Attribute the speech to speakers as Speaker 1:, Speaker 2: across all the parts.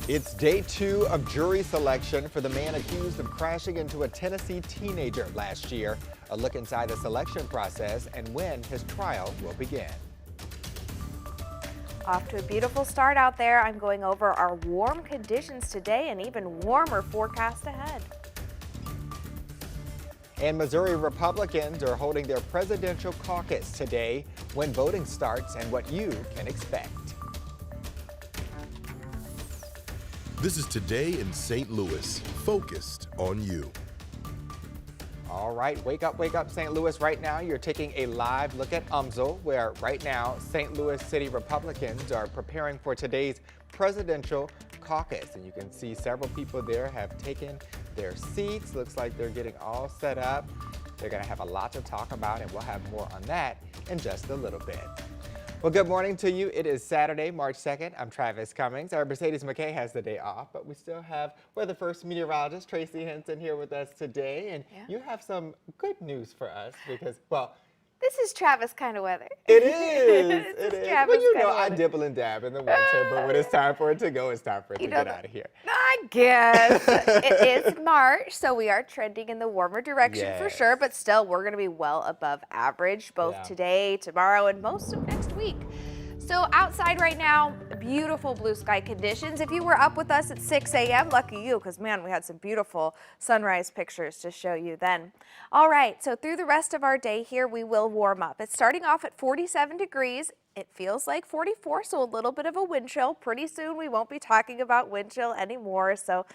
Speaker 1: It's day 2 of jury selection for the man accused of crashing into a Tennessee teenager last year. A look inside the selection process and when his trial will begin.
Speaker 2: Off to a beautiful start out there. I'm going over our warm conditions today and even warmer forecast ahead.
Speaker 1: And Missouri Republicans are holding their presidential caucus today, when voting starts and what you can expect.
Speaker 3: This is Today in St. Louis, focused on you.
Speaker 1: All right, wake up, St. Louis. Right now, you're taking a live look at UMSL, where right now, St. Louis City Republicans are preparing for today's presidential caucus. And you can see several people there have taken their seats. Looks like they're getting all set up. They're going to have a lot to talk about, and we'll have more on that in just a little bit. Well, good morning to you. It is Saturday, March 2nd. I'm Travis Cummings. Our Mercedes McKay has the day off, but we still have weather first meteorologist Tracy Henson here with us today. And you have some good news for us because, well,
Speaker 2: this is Travis kind of weather.
Speaker 1: it is.
Speaker 2: It is.
Speaker 1: Well, you know, I dibble and dab in the winter, but when it's time for it to go, it's time for it to get out of here.
Speaker 2: I guess. It is March, so we are trending in the warmer direction for sure, but still we're going to be well above average both today, tomorrow, and most of next week. So outside right now, beautiful blue sky conditions. If you were up with us at 6 a.m., lucky you, because man, we had some beautiful sunrise pictures to show you then. All right, so through the rest of our day here, we will warm up. It's starting off at 47 degrees. It feels like 44, so a little bit of a wind chill. Pretty soon we won't be talking about wind chill anymore, so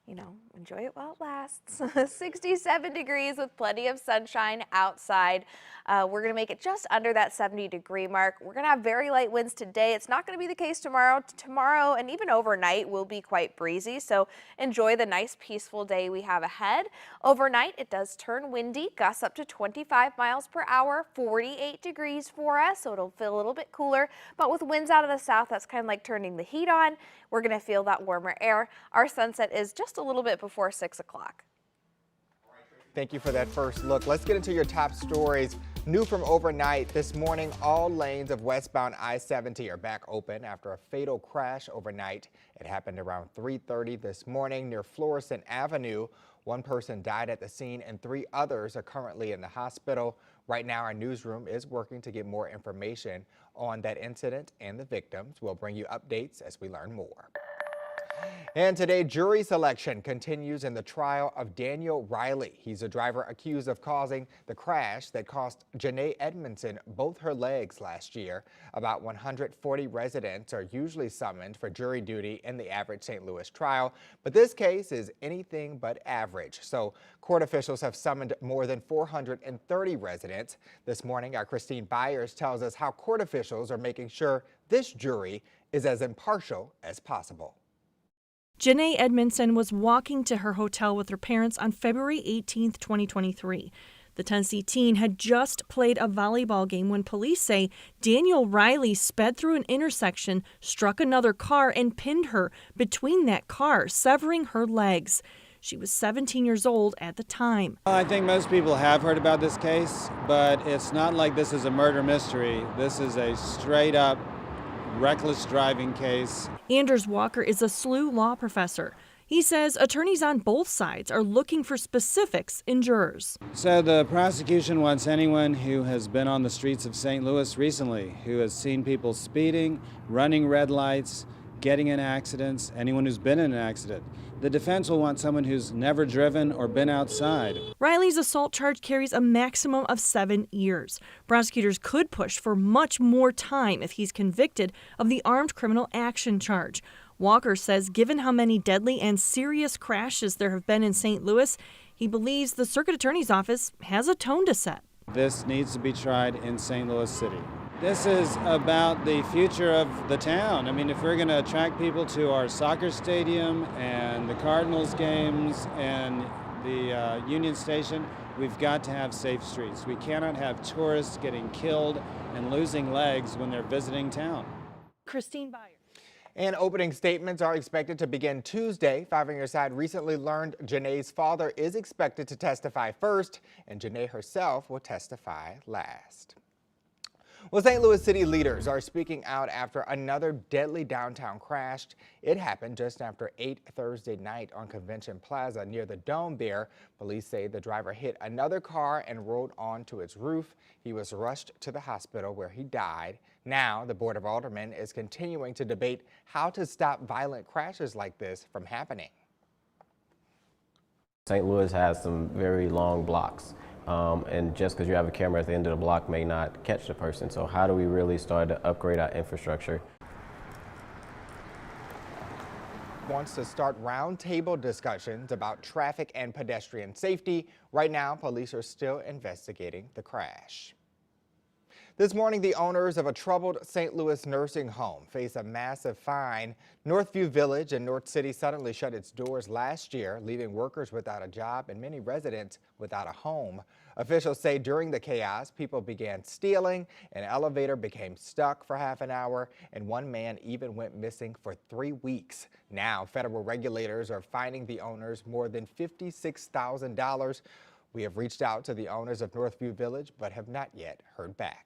Speaker 2: you know, enjoy it while it lasts. 67 degrees with plenty of sunshine outside. We're going to make it just under that 70-degree mark. We're going to have very light winds today. It's not going to be the case tomorrow. Tomorrow and even overnight will be quite breezy, so enjoy the nice peaceful day we have ahead. Overnight, it does turn windy, gusts up to 25 miles per hour, 48 degrees for us, so it'll feel a little bit cooler. But with winds out of the south, that's kind of like turning the heat on. We're going to feel that warmer air. Our sunset is just a little bit before 6 o'clock.
Speaker 1: Thank you for that first look. Let's get into your top stories. New from overnight this morning, all lanes of westbound I-70 are back open after a fatal crash overnight. It happened around 3:30 this morning near Florissant Avenue. One person died at the scene and 3 others are currently in the hospital. Right now, our newsroom is working to get more information on that incident and the victims. We'll bring you updates as we learn more. And today, jury selection continues in the trial of Daniel Riley. He's a driver accused of causing the crash that cost Jenae Edmondson both her legs last year. About 140 residents are usually summoned for jury duty in the average St. Louis trial, but this case is anything but average. So court officials have summoned more than 430 residents. This morning, our Christine Byers tells us how court officials are making sure this jury is as impartial as possible.
Speaker 4: Jenae Edmondson was walking to her hotel with her parents on February 18, 2023. The Tennessee teen had just played a volleyball game when police say Daniel Riley sped through an intersection, struck another car, and pinned her between that car, severing her legs. She was 17 years old at the time.
Speaker 5: I think most people have heard about this case, but it's not like this is a murder mystery. This is a straight-up reckless driving case.
Speaker 4: Anders Walker is a SLU law professor. He says attorneys on both sides are looking for specifics in jurors.
Speaker 5: So the prosecution wants anyone who has been on the streets of St. Louis recently, who has seen people speeding, running red lights, getting in accidents, anyone who's been in an accident. The defense will want someone who's never driven or been outside.
Speaker 4: Riley's assault charge carries a maximum of 7 years. Prosecutors could push for much more time if he's convicted of the armed criminal action charge. Walker says given how many deadly and serious crashes there have been in St. Louis, he believes the circuit attorney's office has a tone to set.
Speaker 5: This needs to be tried in St. Louis City. This is about the future of the town. I mean, if we're going to attract people to our soccer stadium and the Cardinals games and the Union Station, we've got to have safe streets. We cannot have tourists getting killed and losing legs when they're visiting town.
Speaker 4: Christine Byers.
Speaker 1: And opening statements are expected to begin Tuesday. Five on Your Side recently learned Jenae's father is expected to testify first, and Jenae herself will testify last. Well, St. Louis City leaders are speaking out after another deadly downtown crash. It happened just after 8 Thursday night on Convention Plaza near the Dome there. Police say the driver hit another car and rolled onto its roof. He was rushed to the hospital where he died. Now, the Board of Aldermen is continuing to debate how to stop violent crashes like this from happening.
Speaker 6: St. Louis has some very long blocks. And just because you have a camera at the end of the block may not catch the person. So how do we really start to upgrade our infrastructure?
Speaker 1: Wants to start roundtable discussions about traffic and pedestrian safety. Right now, police are still investigating the crash. This morning, the owners of a troubled St. Louis nursing home face a massive fine. Northview Village in North City suddenly shut its doors last year, leaving workers without a job and many residents without a home. Officials say during the chaos, people began stealing, an elevator became stuck for half an hour, and one man even went missing for 3 weeks. Now, federal regulators are fining the owners more than $56,000. We have reached out to the owners of Northview Village, but have not yet heard back.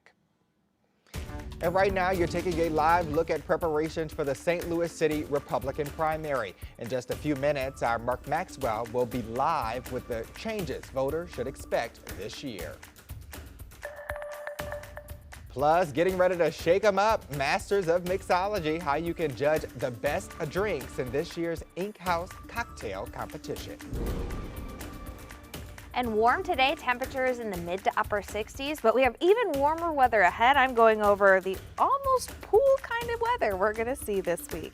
Speaker 1: And right now, you're taking a live look at preparations for the St. Louis City Republican primary. In just a few minutes, our Mark Maxwell will be live with the changes voters should expect this year. Plus, getting ready to shake them up, Masters of Mixology, how you can judge the best drinks in this year's Ink House cocktail competition.
Speaker 2: And warm today, temperatures in the mid to upper 60s, but we have even warmer weather ahead. I'm going over the almost pool kind of weather we're going to see this week.